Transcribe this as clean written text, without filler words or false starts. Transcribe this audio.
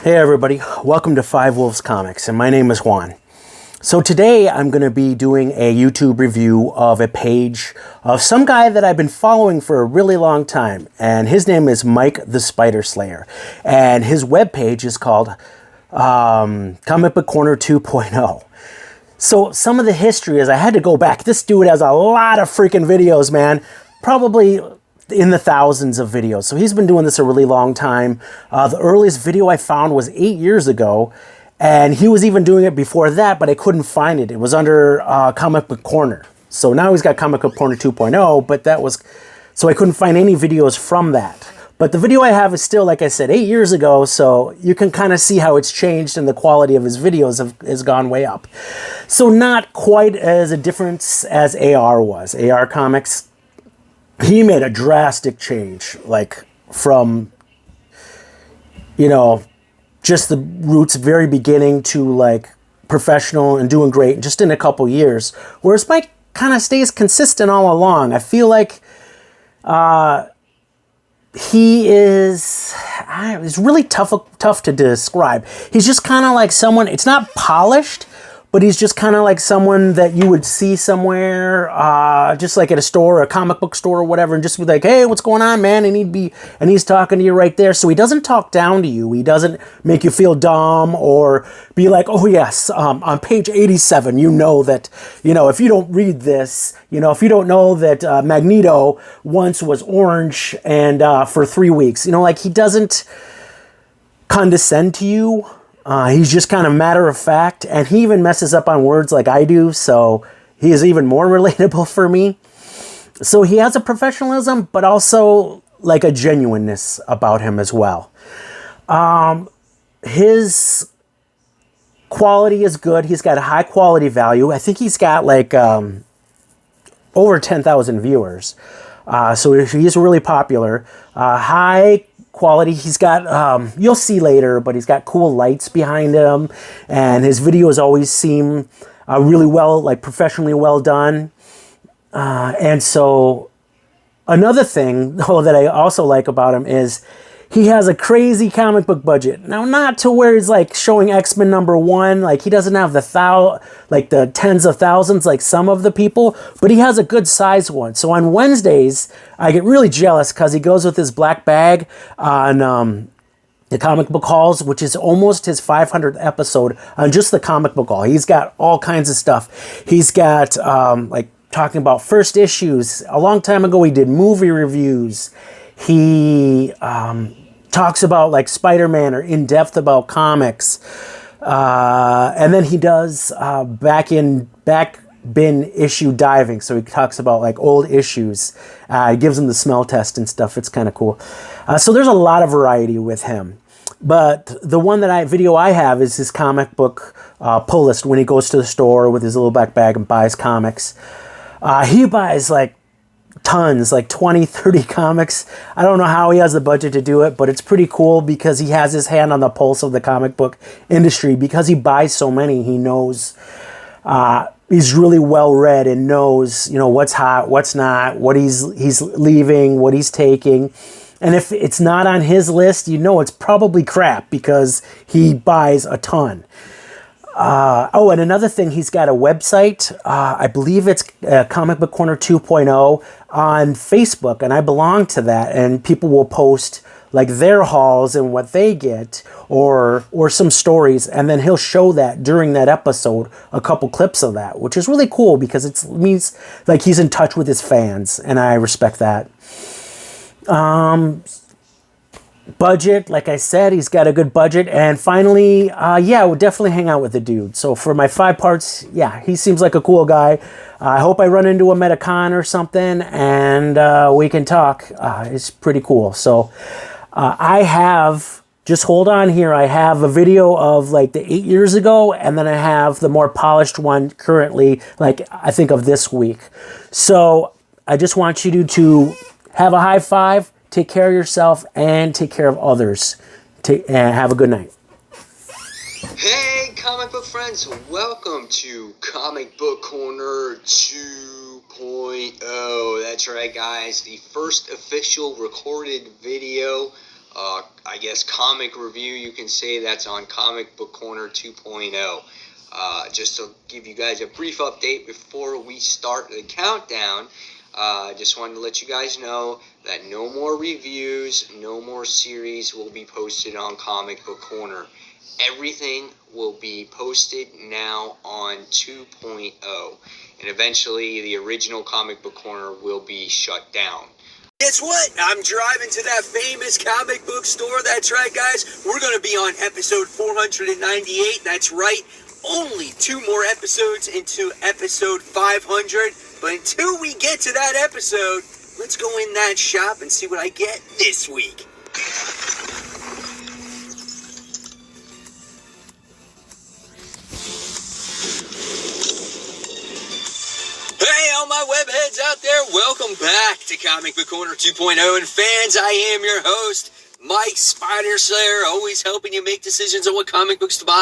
Hey everybody, welcome to Five Wolves Comics, and my name is Juan. So today I'm going to be doing a YouTube review of a page of some guy that I've been following for a really long time, and his name is Mike the Spider Slayer, and his webpage is called Comic Book Corner 2.0. So some of the history is I had to go back. This dude has a lot of freaking videos, man. Probably in the thousands of videos. So he's been doing this a really long time. The earliest video I found was 8 years ago, and he was even doing it before that, but I couldn't find it. It was under Comic Book Corner. So now he's got Comic Book Corner 2.0, but that was, so I couldn't find any videos from that. But the video I have is still, like I said, 8 years ago, so you can kind of see how it's changed and the quality of his videos has gone way up. So not quite as a difference as AR was. AR Comics, he made a drastic change, like from, you know, just the roots very beginning to like professional and doing great just in a couple years. Whereas Mike kind of stays consistent all along. I feel like he is, it's really tough to describe. He's just kind of like someone, it's not polished, but he's just kind of like someone that you would see somewhere, just like at a store, a comic book store or whatever, and just be like, hey, what's going on, man? And he's talking to you right there. So he doesn't talk down to you. He doesn't make you feel dumb or be like, oh yes, on page 87, you know that, you know, if you don't read this, you know, if you don't know that Magneto once was orange and for 3 weeks, you know, like he doesn't condescend to you. He's just kind of matter of fact, and he even messes up on words like I do, so he is even more relatable for me. So he has a professionalism, but also like a genuineness about him as well. His quality is good. He's got a high quality value. I think he's got like over 10,000 viewers. So he's really popular. High quality. He's got, you'll see later, but he's got cool lights behind him, and his videos always seem really well, like professionally well done. And so another thing though that I also like about him is he has a crazy comic book budget. Now, not to where he's like showing X-Men #1, like he doesn't have the tens of thousands like some of the people, but he has a good size one. So on Wednesdays, I get really jealous because he goes with his black bag on the comic book hauls, which is almost his 500th episode on just the comic book haul. He's got all kinds of stuff. He's got like talking about first issues. A long time ago, he did movie reviews. He talks about like Spider-Man or in depth about comics. And then he does back bin issue diving. So he talks about like old issues. He gives them the smell test and stuff. It's kind of cool. So there's a lot of variety with him. But the one video I have is his comic book pull list when he goes to the store with his little black bag and buys comics. He buys like tons, like 20, 30 comics. I don't know how he has the budget to do it, but it's pretty cool because he has his hand on the pulse of the comic book industry. Because he buys so many, he knows, he's really well read and knows, you know, what's hot, what's not, what he's leaving, what he's taking. And if it's not on his list, you know it's probably crap because he buys a ton. Oh, and another thing, he's got a website. I believe it's Comic Book Corner 2.0 on Facebook, and I belong to that. And people will post like their hauls and what they get, or some stories, and then he'll show that during that episode, a couple clips of that, which is really cool because it means like he's in touch with his fans, and I respect that. Budget, like I said, he's got a good budget. And finally, yeah, I would definitely hang out with the dude. So for my 5 parts, yeah, he seems like a cool guy. I hope I run into him at a con or something and we can talk. It's pretty cool. So I have, just hold on here, I have a video of like the 8 years ago, and then I have the more polished one currently, like I think of this week. So I just want you to have a high five. Take care of yourself and take care of others. And have a good night. Hey, comic book friends, welcome to Comic Book Corner 2.0. That's right, guys, the first official recorded video I guess, comic review, you can say, that's on Comic Book Corner 2.0. Just to give you guys a brief update before we start the countdown, just wanted to let you guys know that no more reviews, no more series will be posted on Comic Book Corner. Everything will be posted now on 2.0, and eventually the original Comic Book Corner will be shut down. Guess what? I'm driving to that famous comic book store. That's right, guys. We're going to be on episode 498. That's right. Only 2 more episodes into episode 500. But until we get to that episode, let's go in that shop and see what I get this week. Hey, all my webheads out there, welcome back to Comic Book Corner 2.0. And fans, I am your host, Mike Spider Slayer, always helping you make decisions on what comic books to buy.